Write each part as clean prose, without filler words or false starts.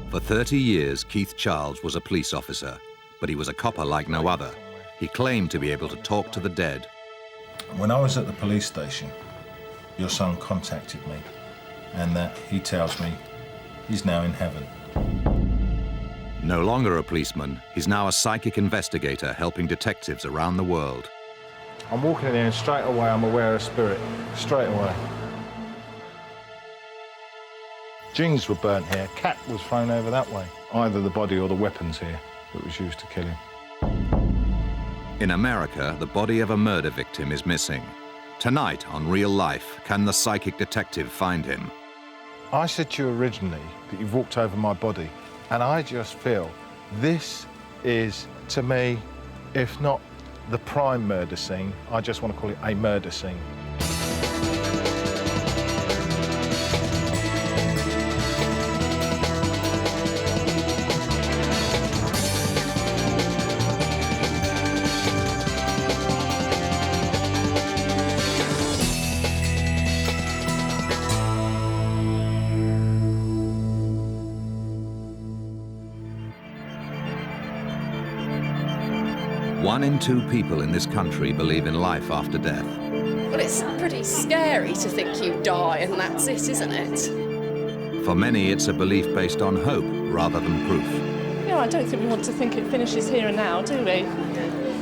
For 30 years, Keith Charles was a police officer, but he was a copper like no other. He claimed to be able to talk to the dead. When I was at the police station, your son contacted me, and he tells me he's now in heaven. No longer a policeman, he's now a psychic investigator helping detectives around the world. I'm walking in here and straight away I'm aware of spirit, straight away. Jeans were burnt here, cat was thrown over that way. Either the body or the weapons here that was used to kill him. In America, the body of a murder victim is missing. Tonight on Real Life, can the psychic detective find him? I said to you originally that you've walked over my body, and I just feel this is, to me, if not the prime murder scene, I just want to call it a murder scene. One in two people in this country believe in life after death. Well, it's pretty scary to think you die and that's it, isn't it? For many, it's a belief based on hope rather than proof. You know, I don't think we want to think it finishes here and now, do we?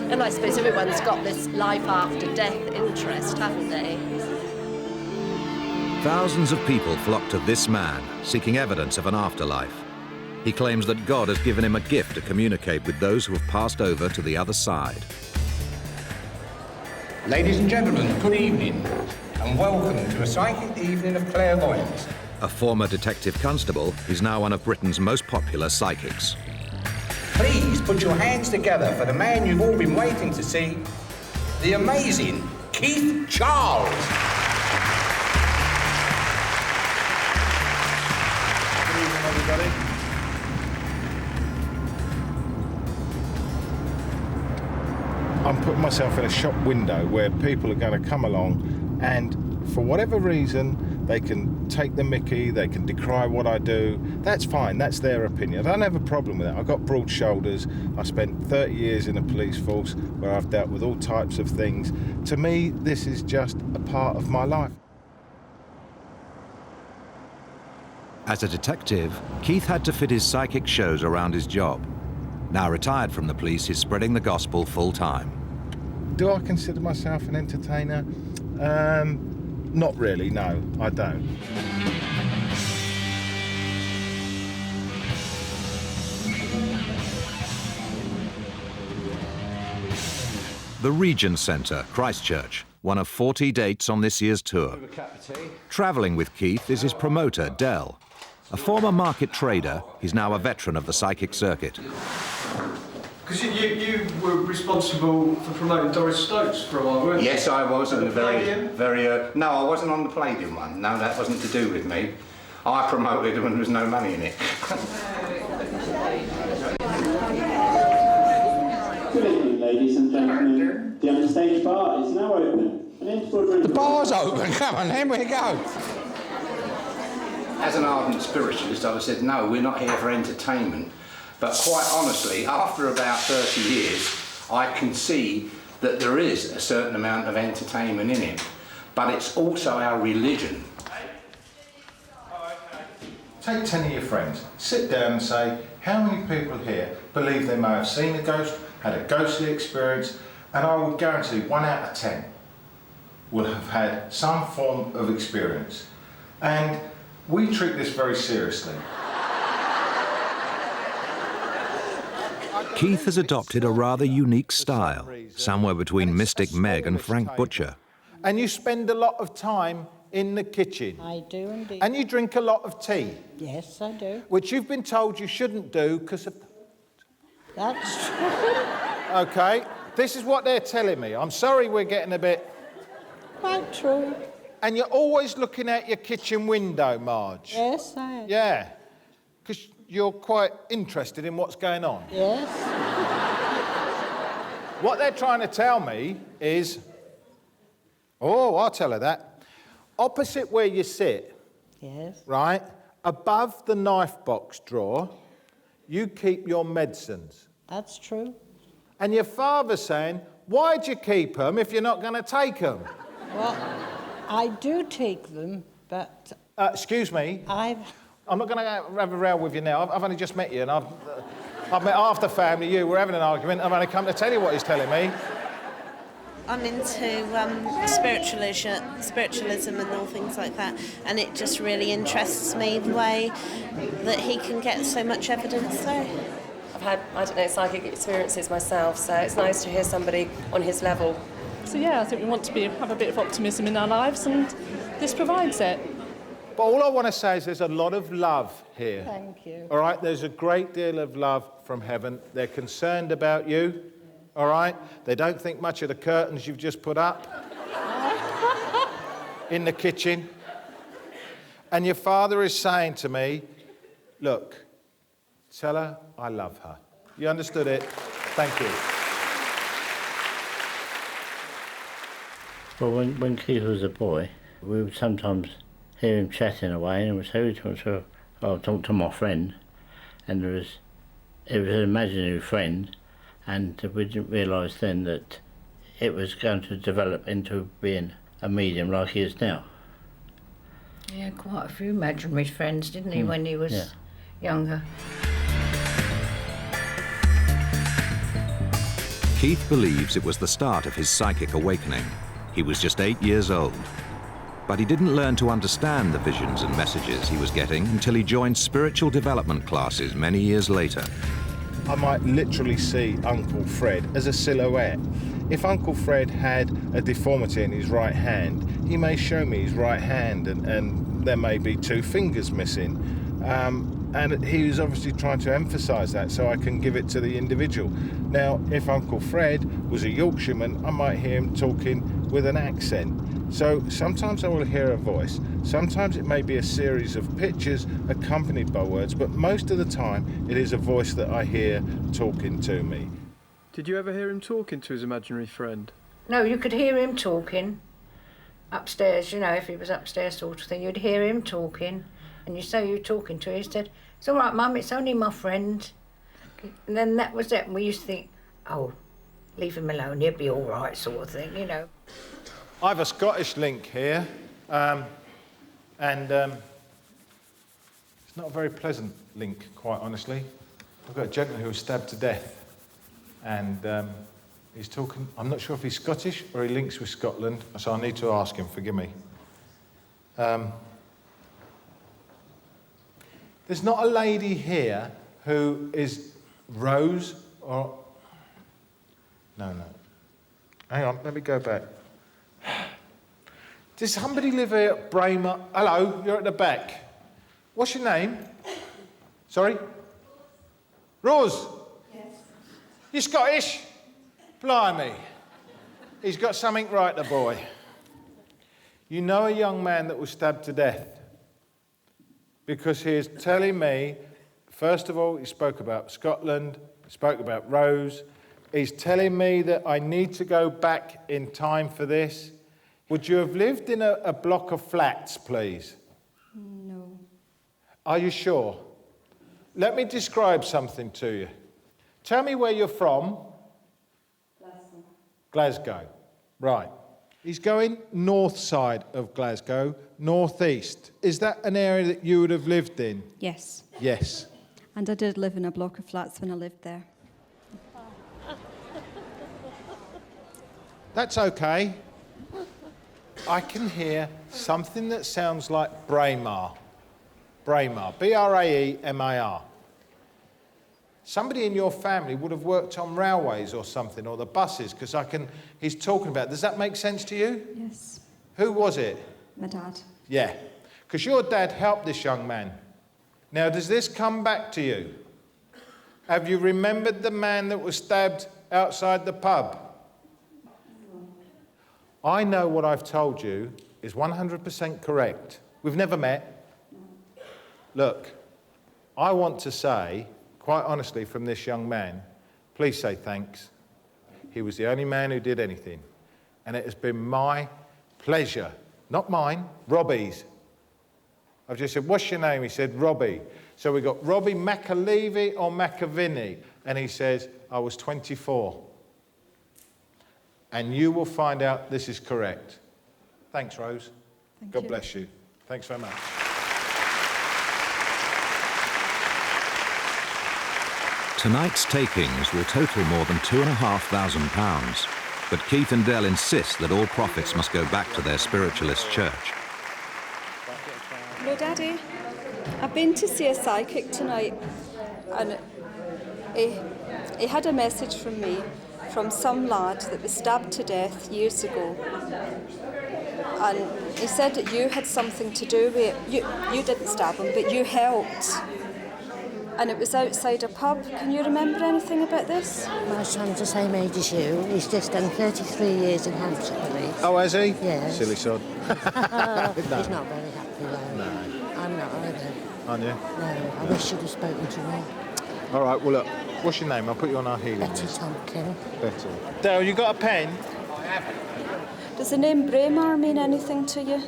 And I suppose everyone's got this life after death interest, haven't they? Thousands of people flock to this man, seeking evidence of an afterlife. He claims that God has given him a gift to communicate with those who have passed over to the other side. Ladies and gentlemen, good evening, and welcome to a psychic evening of clairvoyance. A former detective constable, he's now one of Britain's most popular psychics. Please put your hands together for the man you've all been waiting to see, the amazing Keith Charles. Good evening, everybody. I'm putting myself in a shop window where people are going to come along and for whatever reason they can take the mickey, they can decry what I do. That's fine, that's their opinion. I don't have a problem with that. I've got broad shoulders. I spent 30 years in a police force where I've dealt with all types of things. To me, this is just a part of my life. As a detective, Keith had to fit his psychic shows around his job. Now retired from the police, he's spreading the gospel full-time. Do I consider myself an entertainer? Not really, no, I don't. The Regent Centre, Christchurch, one of 40 dates on this year's tour. Travelling with Keith is his promoter, Del. A former market trader, he's now a veteran of the psychic circuit. Because you were responsible for promoting Doris Stokes for a while, weren't you? Yes, I was. And Palladium? No, I wasn't on the Palladium one. No, that wasn't to do with me. I promoted when there was no money in it. Good evening, ladies and gentlemen. The Unstage Bar is now open. The bar's open. Come on, then we go. As an ardent spiritualist, I said, no, we're not here for entertainment. But quite honestly, after about 30 years, I can see that there is a certain amount of entertainment in it. But it's also our religion. Take 10 of your friends, sit down and say, how many people here believe they may have seen a ghost, had a ghostly experience, and I would guarantee 1 out of 10 will have had some form of experience. And we treat this very seriously. Keith has adopted a rather unique style, somewhere between Mystic Meg and Frank Butcher. And you spend a lot of time in the kitchen. I do indeed. And you drink a lot of tea. Yes, I do. Which you've been told you shouldn't do because of... That's true. OK, this is what they're telling me. I'm sorry we're getting a bit... Quite true. And you're always looking out your kitchen window, Marge. Yes, I am. Yeah, because you're quite interested in what's going on. Yes. What they're trying to tell me is... Oh, I'll tell her that. Opposite where you sit, Yes. right, above the knife box drawer, you keep your medicines. That's true. And your father's saying, why'd you keep them if you're not going to take them? Well, I do take them, but Excuse me. I'm not going to have a row with you now. I've only just met you, and I've met half the family. We're having an argument. I've only come to tell you what he's telling me. I'm into spiritualism and all things like that, and it just really interests me the way that he can get so much evidence there. I've had, psychic experiences myself, so it's nice to hear somebody on his level. So yeah, I think we want to have a bit of optimism in our lives, and this provides it. But all I want to say is there's a lot of love here. thank you. All right? There's a great deal of love from heaven. They're concerned about you. All right? They don't think much of the curtains you've just put up in the kitchen. And your father is saying to me, look, tell her I love her. You understood it? Thank you. Well, when Keith was a boy, we would sometimes hear him chatting away, and we'd say to him, I'll talk to my friend. And it was an imaginary friend, and we didn't realise then that it was going to develop into being a medium like he is now. Yeah, quite a few imaginary friends, didn't he, when he was younger? Keith believes it was the start of his psychic awakening. He was just 8 years old. But he didn't learn to understand the visions and messages he was getting until he joined spiritual development classes many years later. I might literally see Uncle Fred as a silhouette. If Uncle Fred had a deformity in his right hand, he may show me his right hand, and there may be 2 fingers missing. And he was obviously trying to emphasise that so I can give it to the individual. Now, if Uncle Fred was a Yorkshireman, I might hear him talking with an accent. So sometimes I will hear a voice, sometimes it may be a series of pictures accompanied by words, but most of the time it is a voice that I hear talking to me. Did you ever hear him talking to his imaginary friend? No, you could hear him talking upstairs, you know, if he was upstairs sort of thing, you'd hear him talking, and you say you were talking to him, he said, it's all right, Mum, it's only my friend. And then that was it, and we used to think, oh, leave him alone, he'll be all right sort of thing, you know. I have a Scottish link here, and it's not a very pleasant link, quite honestly. I've got a gentleman who was stabbed to death, and he's talking, I'm not sure if he's Scottish or he links with Scotland, so I need to ask him, forgive me. There's not a lady here who is Rose or... No. Hang on, let me go back. Does somebody live here at Braemar? Hello, you're at the back. What's your name? Sorry? Rose? Yes. You Scottish? Blimey. He's got something right, the boy. You know a young man that was stabbed to death? Because he is telling me, first of all, he spoke about Scotland, he spoke about Rose. He's telling me that I need to go back in time for this. Would you have lived in a block of flats, please? No. Are you sure? Let me describe something to you. Tell me where you're from. Glasgow. Glasgow. Right. He's going north side of Glasgow, northeast. Is that an area that you would have lived in? Yes. Yes. And I did live in a block of flats when I lived there. That's okay. I can hear something that sounds like Braemar. Braemar. B-R-A-E-M-A-R. Somebody in your family would have worked on railways or something, or the buses, because he's talking about it. Does that make sense to you? Yes. Who was it? My dad. Yeah. Because your dad helped this young man. Now, does this come back to you? Have you remembered the man that was stabbed outside the pub? I know what I've told you is 100% correct. We've never met. Look, I want to say, quite honestly, from this young man, please say thanks. He was the only man who did anything. And it has been my pleasure, not mine, Robbie's, I've just said, what's your name? He said, Robbie. So we got Robbie McAlevey or McAviney? And he says, I was 24. And you will find out this is correct. Thanks, Rose. God bless you. Thanks very much. Tonight's takings will total more than £2,500, but Keith and Dell insist that all profits must go back to their spiritualist church. Hello, Daddy. I've been to see a psychic tonight, and he had a message from me from some lad that was stabbed to death years ago. And he said that you had something to do with it. You didn't stab him, but you helped. And it was outside a pub. Can you remember anything about this? My son's the same age as you. He's just done 33 years in Hampshire Police. Oh, has he? Yes. Silly sod. He's not very happy, though. No. I'm not either. Aren't you? No, I wish you'd have spoken to me. All right, well, look, what's your name? I'll put you on our healing Betty list. Tompkin. Betty. Dale, you got a pen? Does the name Braemar mean anything to you?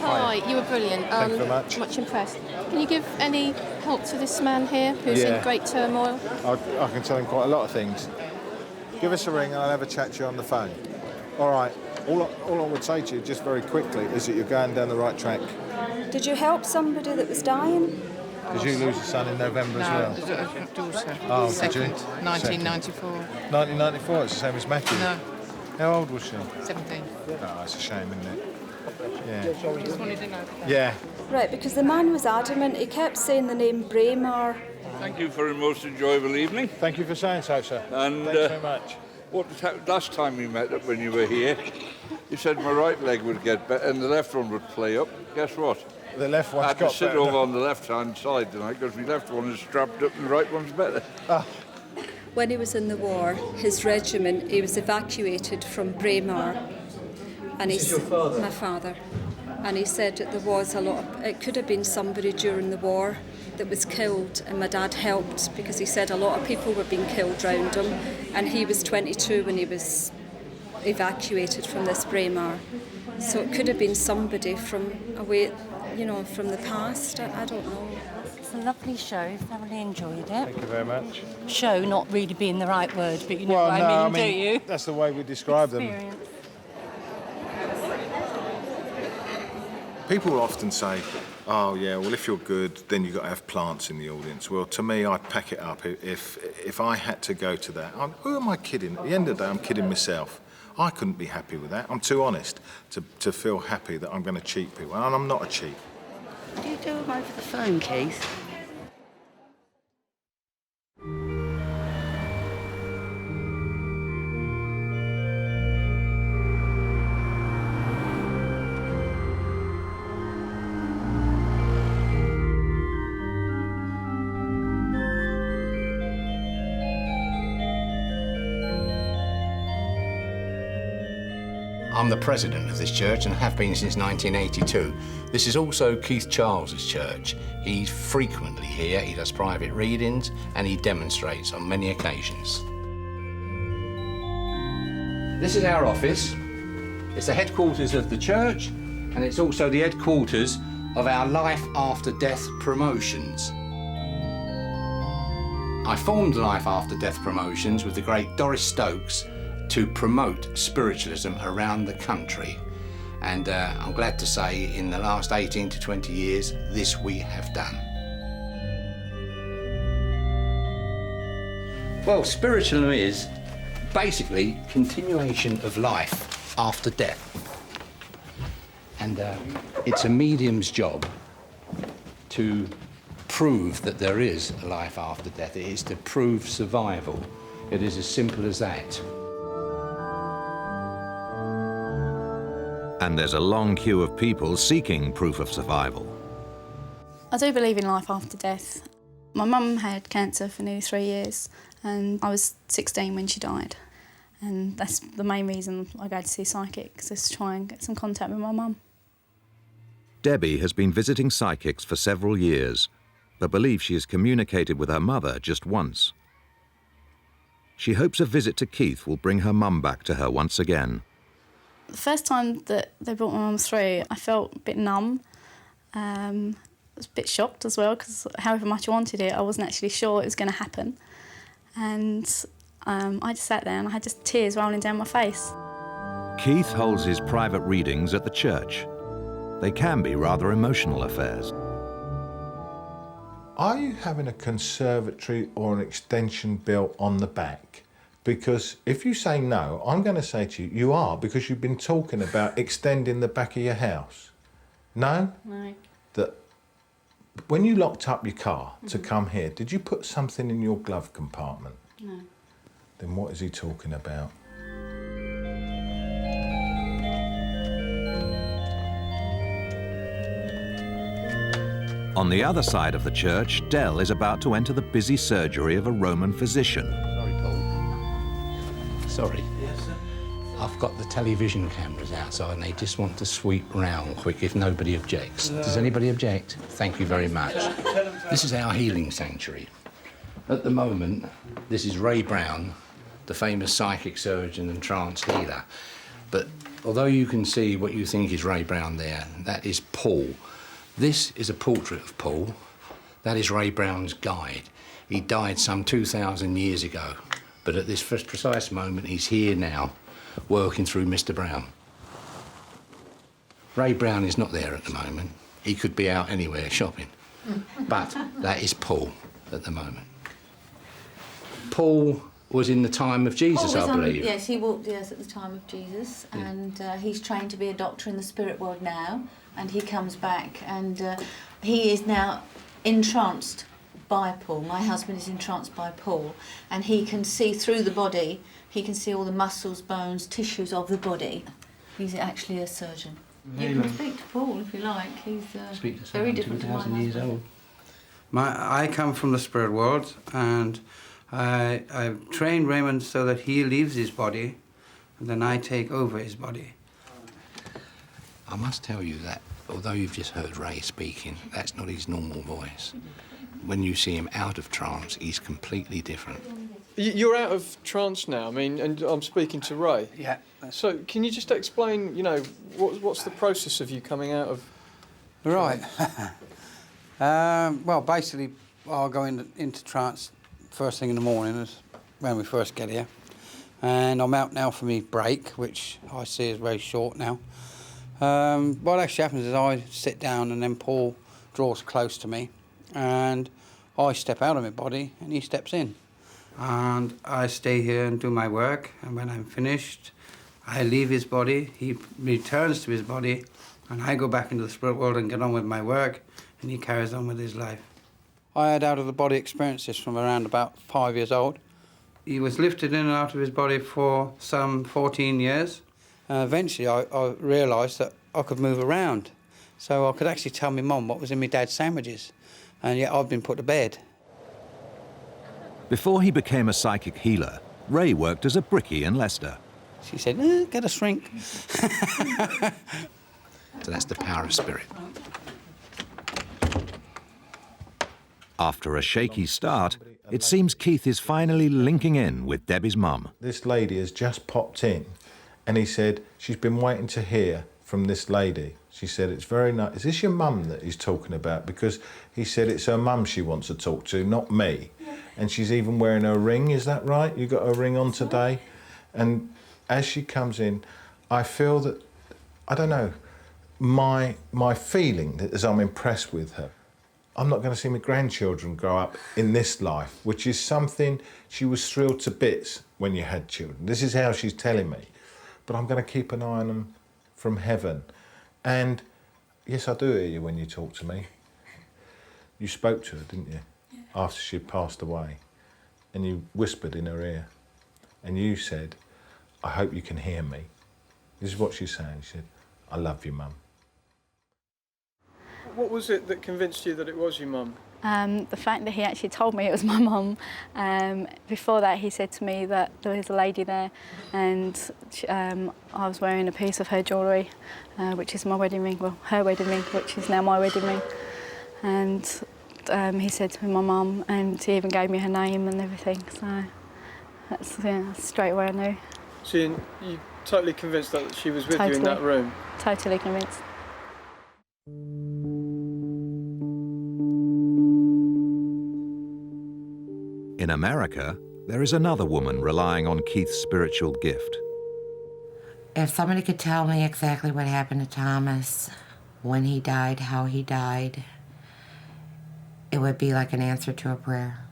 Hi, you were brilliant. Thank you very much. Much impressed. Can you give any help to this man here who's in great turmoil? I can tell him quite a lot of things. Give us a ring and I'll have a chat to you on the phone. All right. All I would say to you, just very quickly, is that you're going down the right track. Did you help somebody that was dying? Did you lose a son in November as well? No, daughter. Oh, Second, did you? 1994. 1994, it's the same as Matthew? No. How old was she? 17. Oh, it's a shame, isn't it? Yeah. Just wanted to know. Yeah. Right, because the man was adamant. He kept saying the name Braemar. Thank you for a most enjoyable evening. Thank you for saying so, sir. And thanks very much. Last time we met up when you were here, you said my right leg would get better and the left one would play up. Guess what? The left one's I had got to sit better. over on the left-hand side tonight because my left one is strapped up and the right one's better. Ah. When he was in the war, his regiment, he was evacuated from Braemar. And This is your father? My father. And he said that there was a lot of, it could have been somebody during the war that was killed, and my dad helped because he said a lot of people were being killed round him, and he was 22 when he was evacuated from this Braemar. So it could have been somebody from away, you know, from the past. I don't know. It's a lovely show. Thoroughly enjoyed it. Thank you very much. Show not really being the right word, but you know Well, what no, I mean, do you? That's the way we describe them. Experience. People often say, oh, yeah, well, if you're good, then you've got to have plants in the audience. Well, to me, I'd pack it up. If I had to go to that, who am I kidding? At the end of the day, I'm kidding myself. I couldn't be happy with that. I'm too honest to feel happy that I'm going to cheat people, and I'm not a cheat. Do you do them over the phone, Keith? I'm the president of this church and have been since 1982. This is also Keith Charles's church. He's frequently here, he does private readings and he demonstrates on many occasions. This is our office. It's the headquarters of the church and it's also the headquarters of our Life After Death promotions. I formed Life After Death promotions with the great Doris Stokes to promote spiritualism around the country. And I'm glad to say in the last 18 to 20 years, this we have done. Well, spiritualism is basically continuation of life after death. And it's a medium's job to prove that there is a life after death. It is to prove survival. It is as simple as that. And there's a long queue of people seeking proof of survival. I do believe in life after death. My mum had cancer for nearly 3 years and I was 16 when she died. And that's the main reason I go to see psychics, is to try and get some contact with my mum. Debbie has been visiting psychics for several years, but believes she has communicated with her mother just once. She hopes a visit to Keith will bring her mum back to her once again. The first time that they brought my mum through, I felt a bit numb. I was a bit shocked as well because however much I wanted it, I wasn't actually sure it was going to happen. And I just sat there and I had just tears rolling down my face. Keith holds his private readings at the church. They can be rather emotional affairs. Are you having a conservatory or an extension built on the back? Because if you say no, I'm going to say to you, you are, because you've been talking about extending the back of your house. No? No. That when you locked up your car to come here, did you put something in your glove compartment? No. Then what is he talking about? On the other side of the church, Dell is about to enter the busy surgery of a Roman physician. Sorry, Paul. Sorry. Yes, sir. I've got the television cameras outside and they just want to sweep round quick if nobody objects. Does anybody object? Thank you very much. This is our healing sanctuary. At the moment, this is Ray Brown, the famous psychic surgeon and trance healer. But although you can see what you think is Ray Brown there, that is Paul. This is a portrait of Paul. That is Ray Brown's guide. He died some 2,000 years ago, but at this precise moment, he's here now, working through Mr. Brown. Ray Brown is not there at the moment. He could be out anywhere shopping. But that is Paul at the moment. Paul was in the time of Jesus, I believe. Yes, he walked the earth at the time of Jesus, and he's trained to be a doctor in the spirit world now, and he comes back, and he is now entranced by Paul. My husband is entranced by Paul, and he can see through the body. He can see all the muscles, bones, tissues of the body. He's actually a surgeon. You can speak to Paul if you like. He's very different to my husband. I come from the spirit world, and I've trained Raymond so that he leaves his body, and then I take over his body. I must tell you that, although you've just heard Ray speaking, that's not his normal voice. When you see him out of trance, he's completely different. You're out of trance now, I mean, and I'm speaking to Ray. Yeah. So can you just explain, you know, what's the process of you coming out of Right. Well, basically, I'll go into trance first thing in the morning, is when we first get here. And I'm out now for my break, which I see is very short now. What actually happens is I sit down and then Paul draws close to me and I step out of my body and he steps in. And I stay here and do my work, and when I'm finished, I leave his body, he returns to his body, and I go back into the spirit world and get on with my work, and he carries on with his life. I had out-of-the-body experiences from around about 5 years old. He was lifted in and out of his body for some 14 years. Eventually, I realised that I could move around, so I could actually tell my mum what was in my dad's sandwiches, and yet I've been put to bed. Before he became a psychic healer, Ray worked as a brickie in Leicester. She said, get a shrink. So that's the power of spirit. After a shaky start, it seems Keith is finally linking in with Debbie's mum. This lady has just popped in and he said she's been waiting to hear from this lady. She said it's very nice. Is this your mum that he's talking about? Because he said it's her mum she wants to talk to, not me. And she's even wearing her ring, is that right? You got her ring on today? And as she comes in, I feel that, I don't know, my feeling that as I'm impressed with her, I'm not going to see my grandchildren grow up in this life, which is something she was thrilled to bits when you had children. This is how she's telling me. But I'm going to keep an eye on them from heaven. And yes, I do hear you when you talk to me. You spoke to her, didn't you? Yeah. After she passed away. And you whispered in her ear. And you said, I hope you can hear me. This is what she's saying. She said, I love you, Mum. What was it that convinced you that it was your mum? The fact that he actually told me it was my mum. Before that, he said to me that there was a lady there, and I was wearing a piece of her jewellery, which is my wedding ring, well, her wedding ring, which is now my wedding ring. And he said to me, my mum, and he even gave me her name and everything, so that's straight away I knew. So you totally convinced that she was with you in that room? Totally convinced. In America, there is another woman relying on Keith's spiritual gift. If somebody could tell me exactly what happened to Thomas, when he died, how he died, it would be like an answer to a prayer.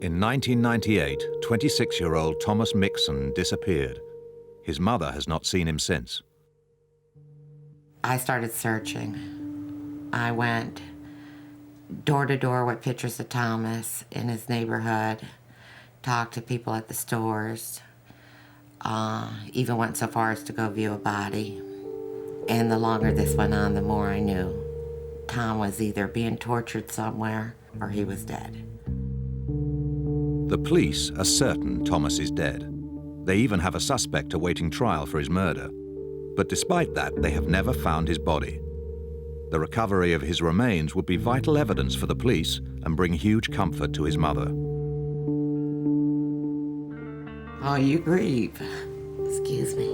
In 1998, 26-year-old Thomas Mixon disappeared. His mother has not seen him since. I started searching. I went door to door with pictures of Thomas in his neighborhood, talked to people at the stores, even went so far as to go view a body. And the longer this went on, the more I knew Tom was either being tortured somewhere or he was dead. The police are certain Thomas is dead. They even have a suspect awaiting trial for his murder. But despite that, they have never found his body. The recovery of his remains would be vital evidence for the police and bring huge comfort to his mother. Oh, you grieve. Excuse me.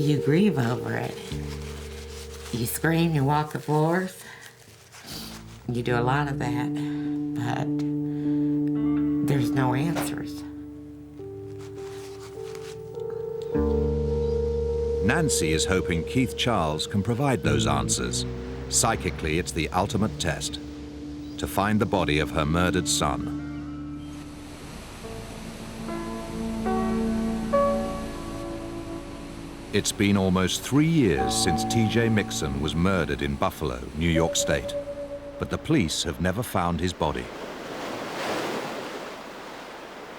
You grieve over it. You scream, you walk the floors. You do a lot of that, but there's no answers. Nancy is hoping Keith Charles can provide those answers. Psychically, it's the ultimate test. To find the body of her murdered son. It's been almost 3 years since TJ Mixon was murdered in Buffalo, New York State. But the police have never found his body.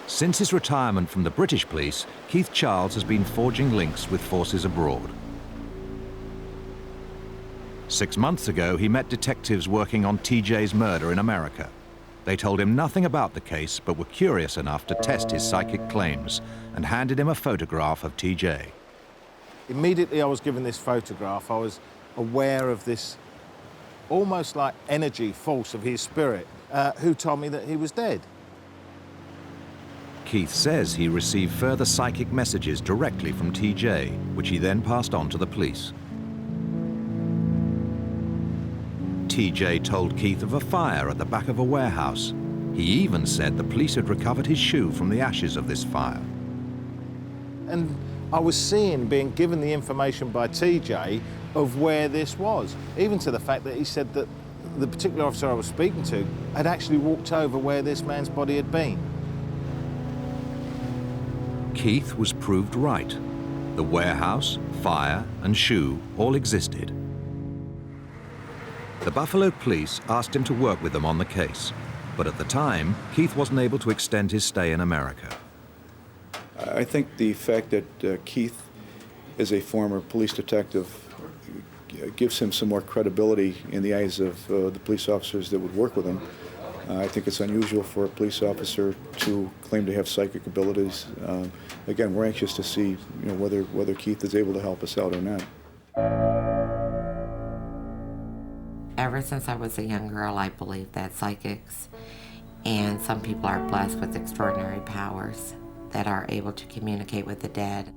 Since his retirement from the British police, Keith Charles has been forging links with forces abroad. 6 months ago, he met detectives working on TJ's murder in America. They told him nothing about the case, but were curious enough to test his psychic claims and handed him a photograph of TJ. Immediately I was given this photograph, I was aware of this almost like energy force of his spirit, who told me that he was dead. Keith says he received further psychic messages directly from TJ, which he then passed on to the police. TJ told Keith of a fire at the back of a warehouse. He even said the police had recovered his shoe from the ashes of this fire. And I was being given the information by TJ of where this was, even to the fact that he said that the particular officer I was speaking to had actually walked over where this man's body had been. Keith was proved right. The warehouse, fire, and shoe all existed. The Buffalo police asked him to work with them on the case, but at the time, Keith wasn't able to extend his stay in America. I think the fact that Keith is a former police detective gives him some more credibility in the eyes of the police officers that would work with him. I think it's unusual for a police officer to claim to have psychic abilities. Again, we're anxious to see, whether Keith is able to help us out or not. Ever since I was a young girl, I believed that psychics and some people are blessed with extraordinary powers that are able to communicate with the dead.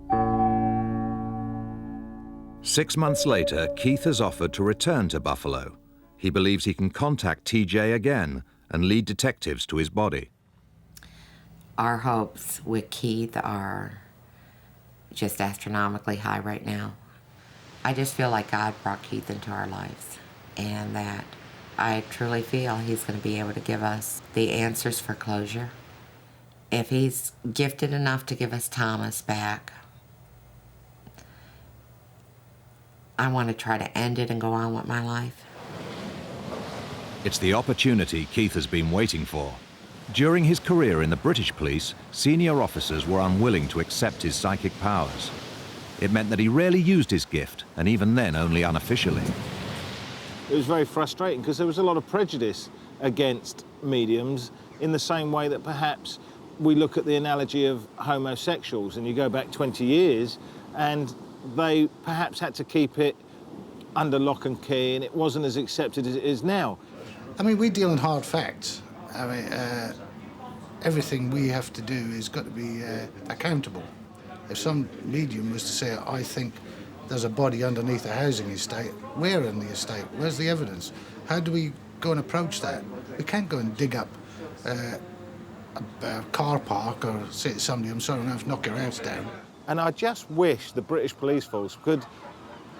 6 months later, Keith has offered to return to Buffalo. He believes he can contact TJ again and lead detectives to his body. Our hopes with Keith are just astronomically high right now. I just feel like God brought Keith into our lives, and that I truly feel he's going to be able to give us the answers for closure. If he's gifted enough to give us Thomas back, I want to try to end it and go on with my life. It's the opportunity Keith has been waiting for. During his career in the British police, senior officers were unwilling to accept his psychic powers. It meant that he rarely used his gift, and even then only unofficially. It was very frustrating because there was a lot of prejudice against mediums, in the same way that perhaps we look at the analogy of homosexuals, and you go back 20 years and they perhaps had to keep it under lock and key, and it wasn't as accepted as it is now. I mean, we deal in hard facts. I mean, everything we have to do has got to be accountable. If some medium was to say, I think there's a body underneath a housing estate, where in the estate? Where's the evidence? How do we go and approach that? We can't go and dig up a car park or say to somebody, I'm sorry, I'm going to have to knock your house down. And I just wish the British police force could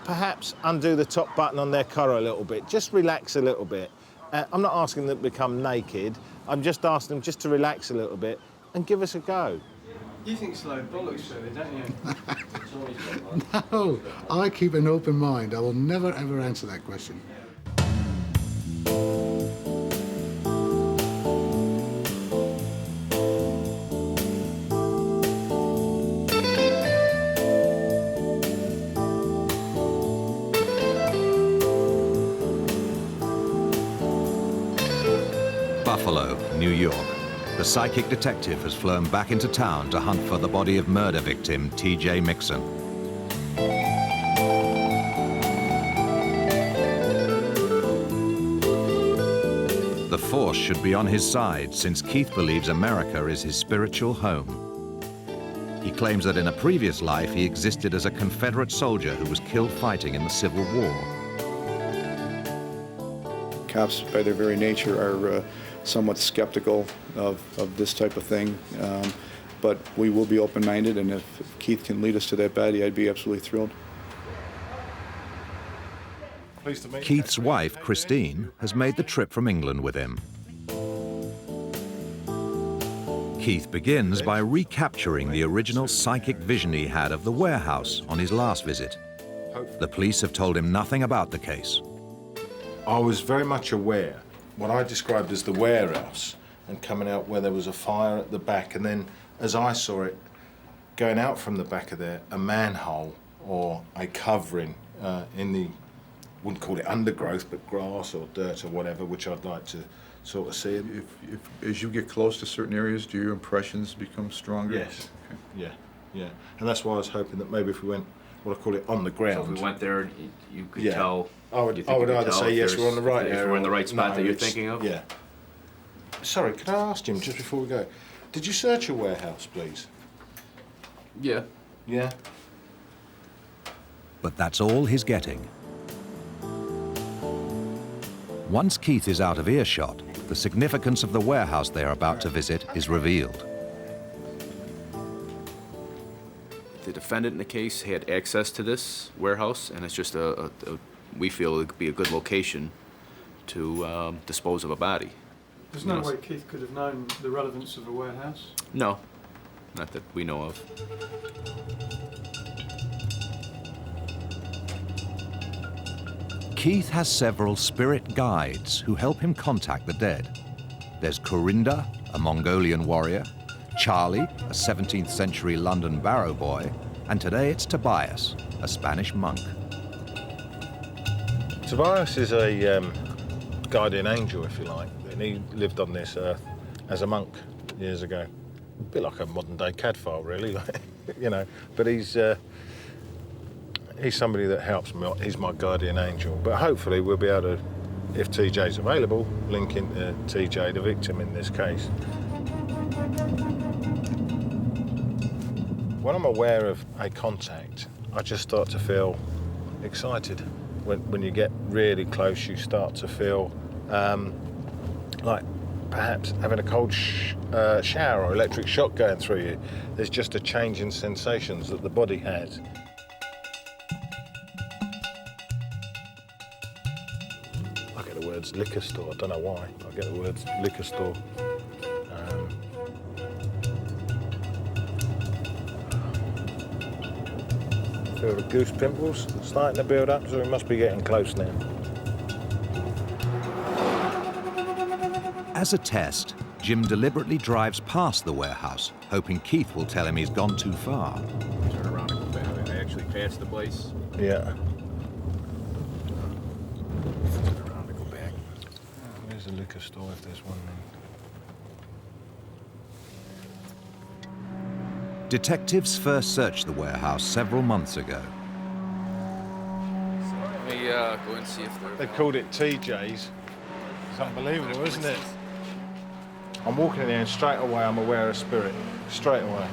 perhaps undo the top button on their car a little bit, just relax a little bit. I'm not asking them to become naked, I'm just asking them just to relax a little bit and give us a go. You think slow bollocks, really, don't you? No, I keep an open mind. I will never, ever answer that question. Buffalo, New York. The psychic detective has flown back into town to hunt for the body of murder victim T.J. Mixon. The force should be on his side since Keith believes America is his spiritual home. He claims that in a previous life he existed as a Confederate soldier who was killed fighting in the Civil War. Cops, by their very nature, are somewhat skeptical of this type of thing, but we will be open-minded, and if Keith can lead us to that body, I'd be absolutely thrilled. Keith's wife, Christine, has made the trip from England with him. Keith begins by recapturing the original psychic vision he had of the warehouse on his last visit. The police have told him nothing about the case. I was very much aware what I described as the warehouse and coming out where there was a fire at the back, and then as I saw it going out from the back of there, a manhole or a covering in the, wouldn't call it undergrowth, but grass or dirt or whatever, which I'd like to sort of see. If as you get close to certain areas, do your impressions become stronger? Yes. Okay. Yeah. And that's why I was hoping that maybe if we went, what I call it, on the ground. So if we went there, you could tell. I would either say yes, we're on the right area. If we're in the right spot that you're thinking of. Yeah. Sorry, could I ask Jim just before we go? Did you search a warehouse, please? Yeah. Yeah. But that's all he's getting. Once Keith is out of earshot, the significance of the warehouse they are about to visit is revealed. The defendant in the case had access to this warehouse, and it's just we feel it could be a good location to dispose of a body. There's no way Keith could have known the relevance of a warehouse? No, not that we know of. Keith has several spirit guides who help him contact the dead. There's Corinda, a Mongolian warrior, Charlie, a 17th century London barrow boy, and today it's Tobias, a Spanish monk. Tobias is a guardian angel, if you like, and he lived on this earth as a monk years ago. A bit like a modern-day Cadfael, really, you know. But he's somebody that helps me. He's my guardian angel. But hopefully we'll be able to, if TJ's available, link into TJ, the victim in this case. When I'm aware of a contact, I just start to feel excited. When you get really close, you start to feel like perhaps having a cold shower or electric shock going through you. There's just a change in sensations that the body has. I get the words liquor store, I don't know why. I get the words liquor store. Feel the goose pimples starting to build up, so we must be getting close now. As a test, Jim deliberately drives past the warehouse, hoping Keith will tell him he's gone too far. Turn around and go back. I actually passed the place. Yeah. Turn around and go back. Where's the liquor store if there's one there? Detectives first searched the warehouse several months ago. Let me go and see if They called it TJ's. It's unbelievable, isn't it? I'm walking in there and straight away I'm aware of spirit. Straight away.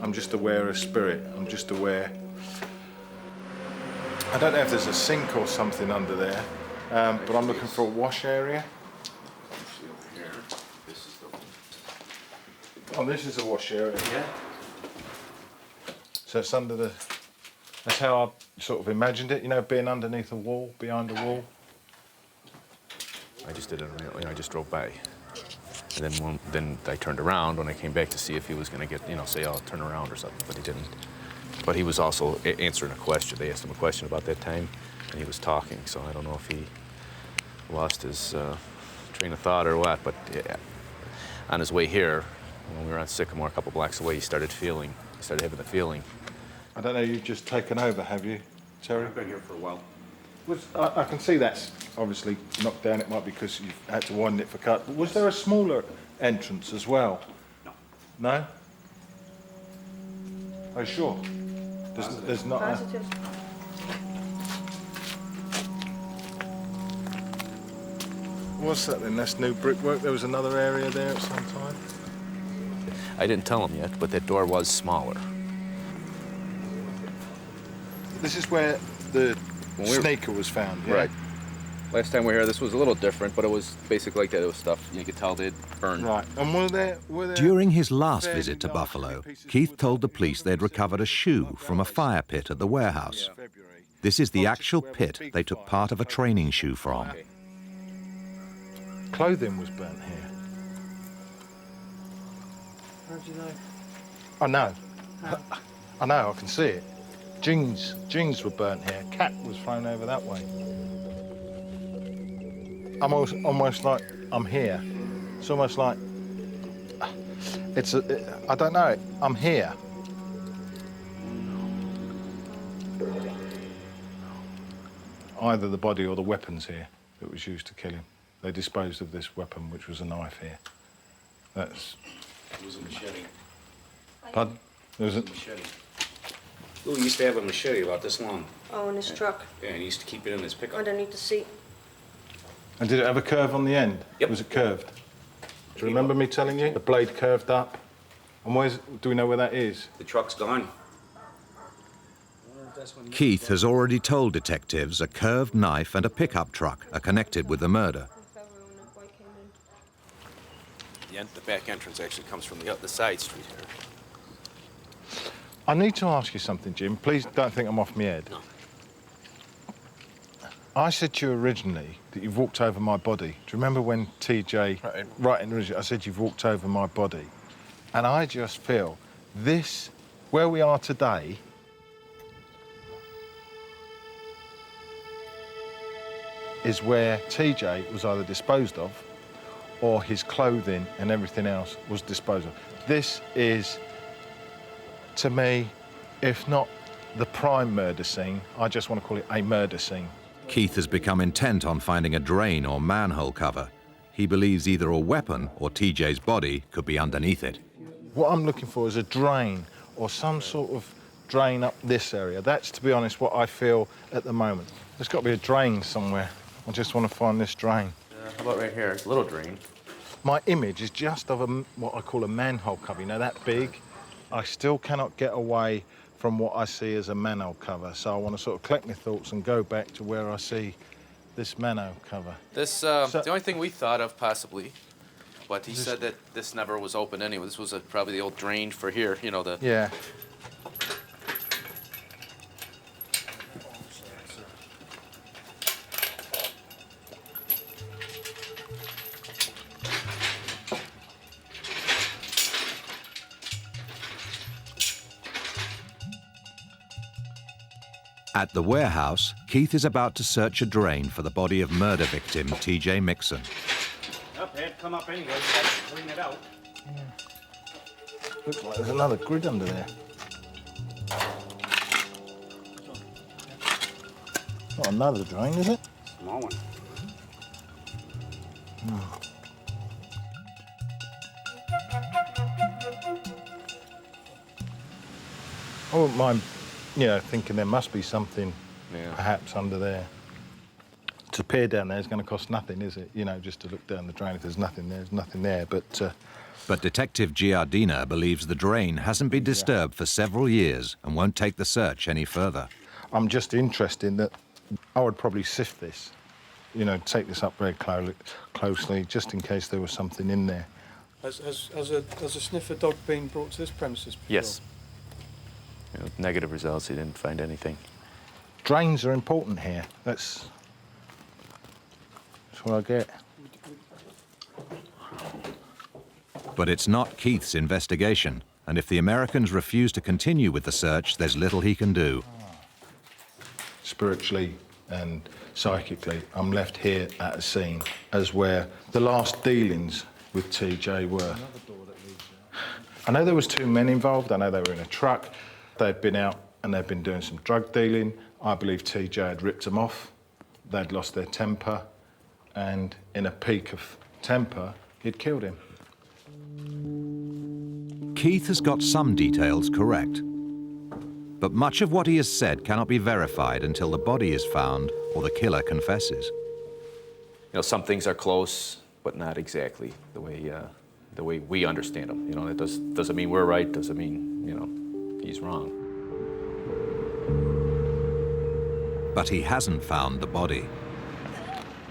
I'm just aware of spirit. I'm just aware. I don't know if there's a sink or something under there, but I'm looking for a wash area. Oh, this is a wash area. Yeah. So it's under the... That's how I sort of imagined it, you know, being underneath a wall, behind a wall. I just didn't, I just drove by. And then I turned around when I came back to see if he was going to get, say, I'll turn around or something, but he didn't. But he was also answering a question. They asked him a question about that time, and he was talking, so I don't know if he lost his train of thought or what, but yeah. On his way here, when we were on Sycamore a couple blocks away, he started having the feeling. I don't know, you've just taken over, have you, Terry? I've been here for a while. I can see that's obviously knocked down. It might be because you've had to widen it for cut. But was there a smaller entrance as well? No. No? Are you sure? There's not a... What's that then? That's new brickwork? There was another area there at some time? I didn't tell him yet, but that door was smaller. This is where the sneaker was found, yeah? Right. Last time we were here, this was a little different, but it was basically like that. It was stuff you could tell they'd burned. Right. And were there During his last visit to Buffalo, Keith told the police they'd recovered a shoe from a fire pit at the warehouse. This is the actual pit they took part of a training shoe from. Clothing was burnt here. How do you know? I know. I know, I can see it. Jeans were burnt here. Cat was thrown over that way. I'm almost like I'm here. It's almost like I don't know. I'm here. Either the body or the weapons here that was used to kill him. They disposed of this weapon, which was a knife here. That's. It was a machete. Pardon? There was a machete. Lou used to have a machete about this long. Oh, in his truck. Yeah, and he used to keep it in his pickup. Underneath the seat. And did it have a curve on the end? Yep. Was it curved? Do you remember me telling you? The blade curved up. And do we know where that is? The truck's gone. Keith has already told detectives a curved knife and a pickup truck are connected with the murder. The back entrance actually comes from the side street here. I need to ask you something, Jim. Please don't think I'm off my head. No. I said to you originally that you've walked over my body. Do you remember when TJ... Right in originally, I said you've walked over my body. And I just feel this, where we are today, is where TJ was either disposed of or his clothing and everything else was disposed of. This is, to me, if not the prime murder scene, I just want to call it a murder scene. Keith has become intent on finding a drain or manhole cover. He believes either a weapon or TJ's body could be underneath it. What I'm looking for is a drain or some sort of drain up this area. That's, to be honest, what I feel at the moment. There's got to be a drain somewhere. I just want to find this drain. How about right here? It's a little drain. My image is just of what I call a manhole cover, you know, that big. I still cannot get away from what I see as a manhole cover, so I want to sort of collect my thoughts and go back to where I see this manhole cover. This, the only thing we thought of possibly, but he said that this never was open anyway. This was probably the old drain for here, you know, the... Yeah. At the warehouse, Keith is about to search a drain for the body of murder victim TJ Mixon. Up, it had come up anyway, so I had to clean it out. Looks like there's another grid under there. Not another drain, is it? Small one. I wouldn't mind, you know, thinking there must be something perhaps under there. To peer down there is going to cost nothing, is it? You know, just to look down the drain. If there's nothing there, there's nothing there. But But Detective Giardina believes the drain hasn't been disturbed for several years and won't take the search any further. I'm just interested in that I would probably sift this, you know, take this up very closely, just in case there was something in there. Has a sniffer dog been brought to this premises before? Yes. You know, negative results, he didn't find anything. Drains are important here. That's what I get. But it's not Keith's investigation, and if the Americans refuse to continue with the search, there's little he can do. Spiritually and psychically, I'm left here at a scene as where the last dealings with TJ were. I know there was 2 men involved. I know they were in a truck. They'd been out and they'd been doing some drug dealing. I believe TJ had ripped them off. They'd lost their temper, and in a peak of temper, he'd killed him. Keith has got some details correct, but much of what he has said cannot be verified until the body is found or the killer confesses. You know, some things are close, but not exactly the way we understand them. You know, it doesn't mean we're right, doesn't mean, you know, he's wrong. But he hasn't found the body.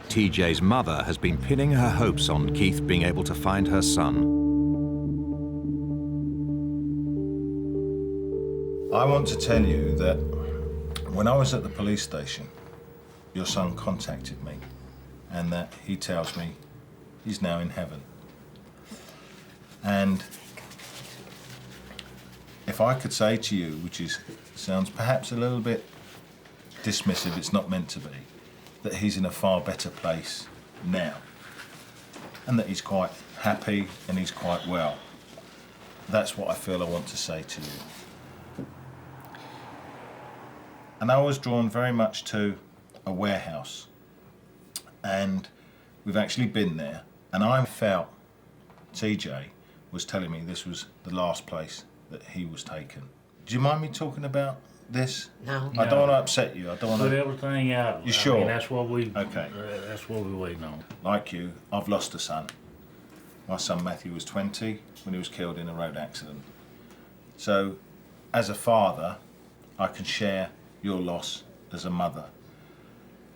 TJ's mother has been pinning her hopes on Keith being able to find her son. I want to tell you that when I was at the police station, your son contacted me, and that he tells me he's now in heaven. And if I could say to you, which sounds perhaps a little bit dismissive, it's not meant to be, that he's in a far better place now, and that he's quite happy and he's quite well. That's what I feel I want to say to you. And I was drawn very much to a warehouse, and we've actually been there, and I felt TJ was telling me this was the last place that he was taken. Do you mind me talking about this? No. I don't want to upset you. I don't want to. Put everything out. You sure? I mean, that's what we. Okay. That's what we're waiting on. Like you, I've lost a son. My son Matthew was 20 when he was killed in a road accident. So, as a father, I can share your loss as a mother.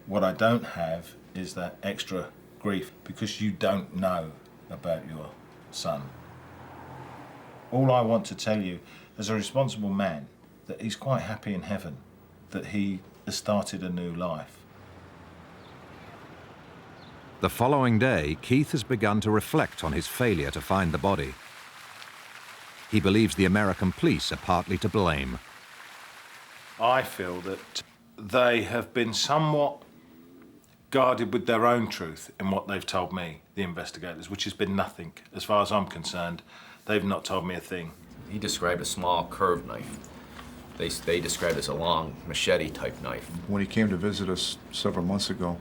What I don't have is that extra grief because you don't know about your son. All I want to tell you, as a responsible man, that he's quite happy in heaven, that he has started a new life. The following day, Keith has begun to reflect on his failure to find the body. He believes the American police are partly to blame. I feel that they have been somewhat guarded with their own truth in what they've told me, the investigators, which has been nothing. As far as I'm concerned, they've not told me a thing. He described a small curved knife. They described it as a long machete-type knife. When he came to visit us several months ago,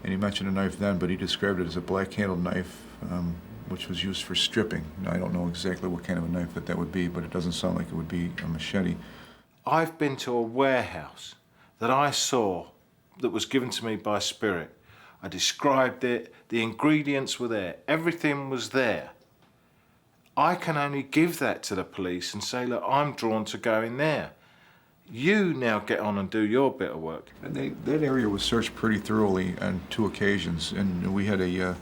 and he mentioned a knife then, but he described it as a black-handled knife, which was used for stripping. Now, I don't know exactly what kind of a knife that would be, but it doesn't sound like it would be a machete. I've been to a warehouse that I saw that was given to me by Spirit. I described it, the ingredients were there, everything was there. I can only give that to the police and say, look, I'm drawn to go in there. You now get on and do your bit of work. And that area was searched pretty thoroughly on 2 occasions, and we had a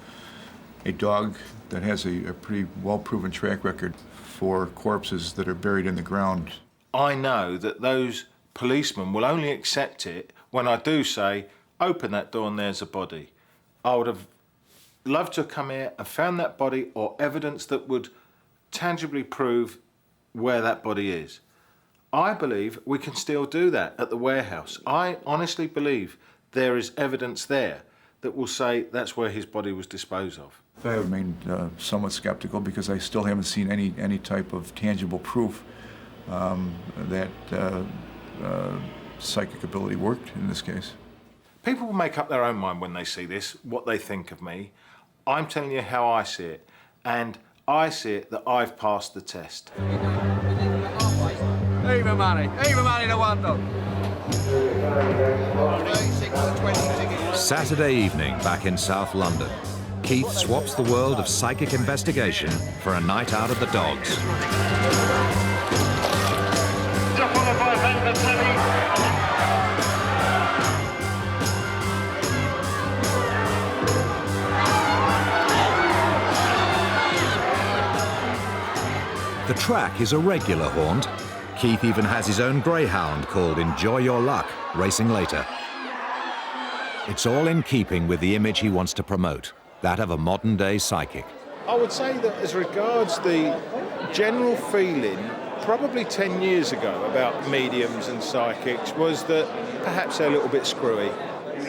dog that has a pretty well-proven track record for corpses that are buried in the ground. I know that those policemen will only accept it when I do say, open that door and there's a body. I would have loved to have come here and found that body or evidence that would tangibly prove where that body is. I believe we can still do that at the warehouse. I honestly believe there is evidence there that will say that's where his body was disposed of. I remain somewhat skeptical because I still haven't seen any type of tangible proof that psychic ability worked in this case. People will make up their own mind when they see this, what they think of me. I'm telling you how I see it, and I see it that I've passed the test. Even money to one dog. Saturday evening back in South London. Keith swaps the world of psychic investigation for a night out at the dogs. The track is a regular haunt. Keith even has his own greyhound called Enjoy Your Luck, racing later. It's all in keeping with the image he wants to promote, that of a modern-day psychic. I would say that as regards the general feeling, probably 10 years ago, about mediums and psychics was that perhaps they're a little bit screwy.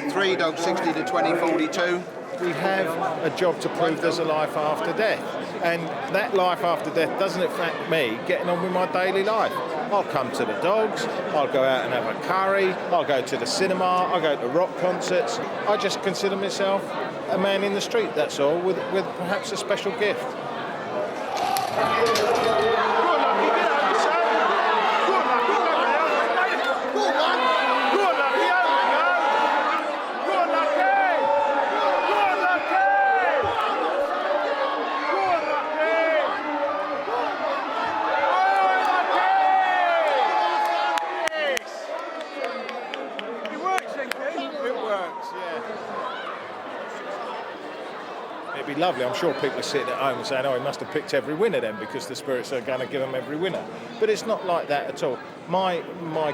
3 dogs, 60 to 20, 42. We have a job to prove there's a life after death. And that life after death doesn't affect me getting on with my daily life. I'll come to the dogs, I'll go out and have a curry, I'll go to the cinema, I'll go to rock concerts. I just consider myself a man in the street, that's all, with perhaps a special gift. It'd be lovely. I'm sure people are sitting at home and saying, oh, he must have picked every winner then because the spirits are going to give him every winner. But it's not like that at all. My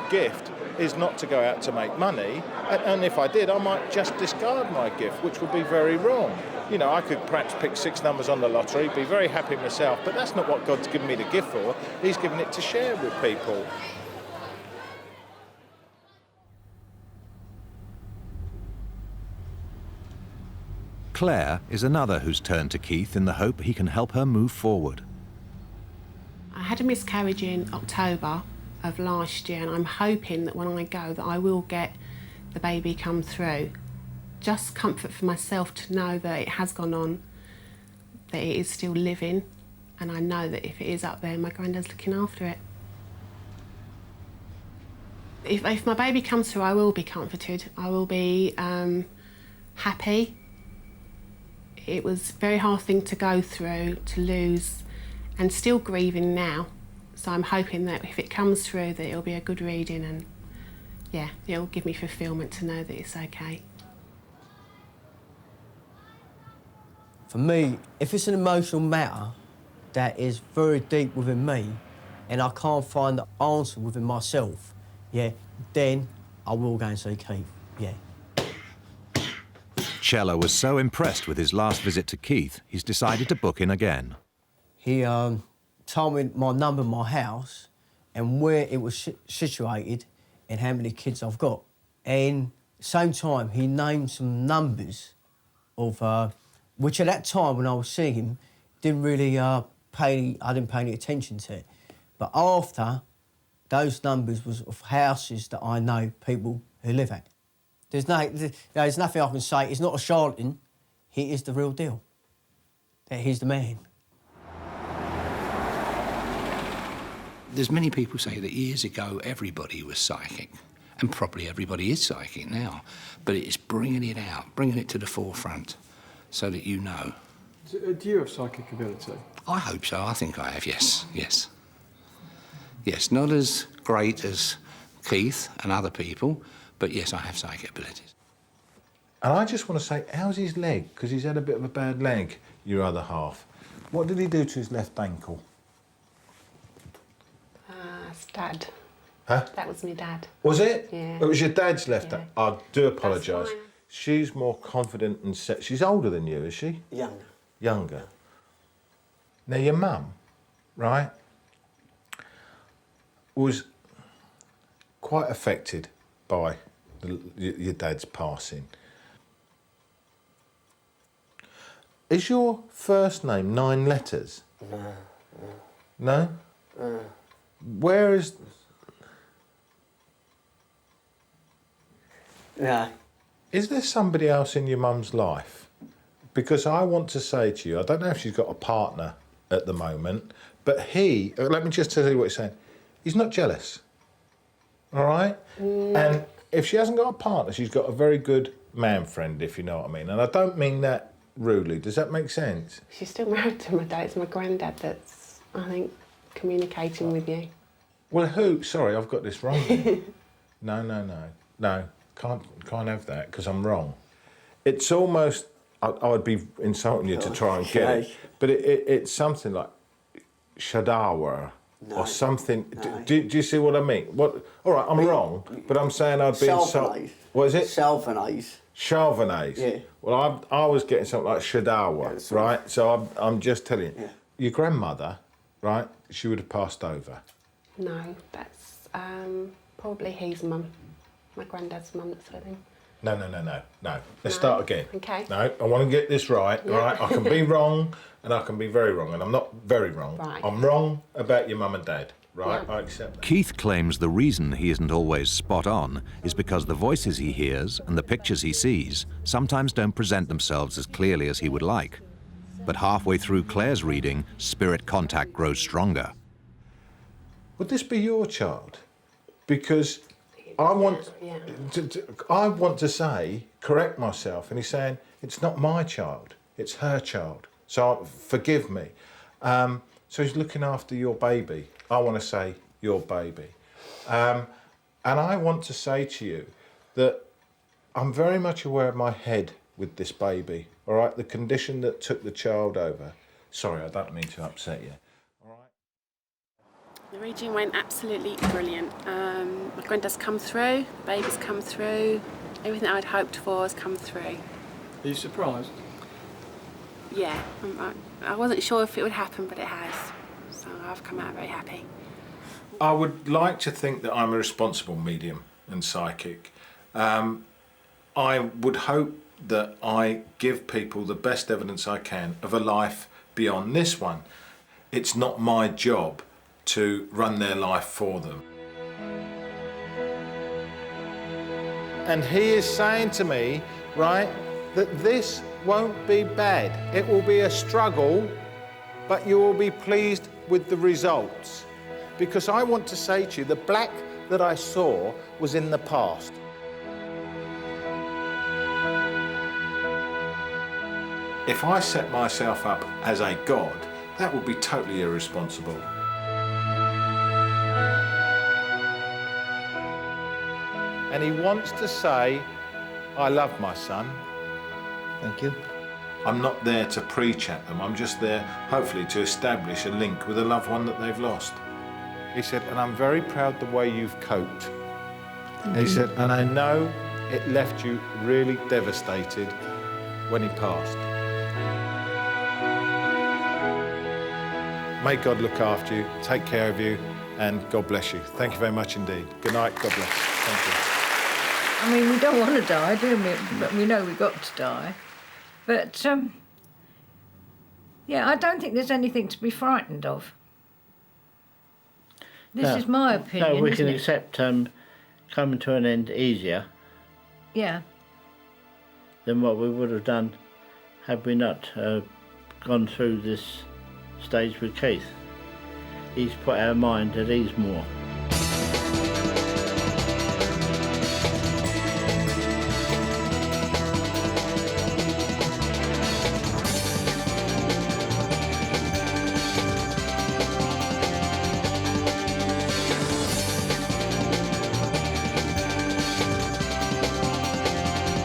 gift is not to go out to make money, and if I did, I might just discard my gift, which would be very wrong. You know, I could perhaps pick 6 numbers on the lottery, be very happy myself, but that's not what God's given me the gift for. He's given it to share with people. Claire is another who's turned to Keith in the hope he can help her move forward. I had a miscarriage in October of last year, and I'm hoping that when I go that I will get the baby come through. Just comfort for myself to know that it has gone on, that it is still living, and I know that if it is up there, my granddad's looking after it. If my baby comes through, I will be comforted. I will be happy. It was a very hard thing to go through, to lose, and still grieving now. So I'm hoping that if it comes through, that it'll be a good reading, and yeah, it'll give me fulfilment to know that it's okay. For me, if it's an emotional matter that is very deep within me and I can't find the answer within myself, yeah, then I will go and see Keith, yeah. Cella was so impressed with his last visit to Keith, he's decided to book in again. He told me my number, my house, and where it was situated and how many kids I've got. And at the same time, he named some numbers of, which at that time when I was seeing him, didn't really I didn't pay any attention to it. But after, those numbers was of houses that I know people who live at. There's nothing I can say. He's not a charlatan. He is the real deal. He's the man. There's many people say that years ago everybody was psychic, and probably everybody is psychic now, but it's bringing it out, bringing it to the forefront so that you know. Do you have psychic ability? I hope so. I think I have, yes. Yes, not as great as Keith and other people, but yes, I have psychic abilities. And I just want to say, how's his leg? Because he's had a bit of a bad leg, your other half. What did he do to his left ankle? It's Dad. Huh? That was my dad. Was it? Yeah. It was your dad's left ankle? I do apologise. That's fine. She's more confident and set. She's older than you, is she? Younger. Younger. Now, your mum, right, was quite affected by your dad's passing. Is your first name 9 letters? No. No? Where is... No. Is there somebody else in your mum's life? Because I want to say to you, I don't know if she's got a partner at the moment, but he, let me just tell you what he's saying, he's not jealous, all right? And if she hasn't got a partner, she's got a very good man friend, if you know what I mean. And I don't mean that rudely. Does that make sense? She's still married to my dad. It's my granddad that's, I think, communicating with you. Well, who? Sorry, I've got this wrong. No, can't have that because I'm wrong. It's almost, I would be insulting you to try and get it, but it's something like Shadawa or something. No. Do you see what I mean? What? All right, I'm wrong, but I'm saying I'd be insulting. What is it? Salvanase. Chauvinase. Yeah. Well, I was getting something like Shadawa, right? So I'm just telling you. Yeah. Your grandmother, right? She would have passed over. No, that's probably his mum. My granddad's mum that's with him. No. Let's start again. Okay. No, I want to get this right, Yeah. all right? I can be wrong and I can be very wrong, and I'm not very wrong. Right. I'm wrong about your mum and dad, right? Yeah. I accept that. Keith claims the reason he isn't always spot on is because the voices he hears and the pictures he sees sometimes don't present themselves as clearly as he would like. But halfway through Claire's reading, spirit contact grows stronger. Would this be your child? Because I want to say, correct myself, and he's saying, it's not my child, it's her child. So forgive me. So he's looking after your baby. I want to say your baby. And I want to say to you that I'm very much aware of my head with this baby, all right? The condition that took the child over. Sorry, I don't mean to upset you. The reading went absolutely brilliant. My granddad's come through, the baby's come through, everything I'd hoped for has come through. Are you surprised? Yeah, I wasn't sure if it would happen, but it has. So I've come out very happy. I would like to think that I'm a responsible medium and psychic. I would hope that I give people the best evidence I can of a life beyond this one. It's not my job to run their life for them. And he is saying to me, right, that this won't be bad. It will be a struggle, but you will be pleased with the results. Because I want to say to you, the black that I saw was in the past. If I set myself up as a god, that would be totally irresponsible. And he wants to say, I love my son. Thank you. I'm not there to preach at them. I'm just there, hopefully, to establish a link with a loved one that they've lost. He said, and I'm very proud the way you've coped. He said, and I know it left you really devastated when he passed. May God look after you, take care of you, and God bless you. Thank you very much indeed. Good night, God bless. Thank you. I mean, we don't want to die, do we? But we know we've got to die. But, yeah, I don't think there's anything to be frightened of. This is my opinion. No, we can isn't it? accept coming to an end easier Yeah. than what we would have done had we not gone through this stage with Keith. He's put our mind at ease more.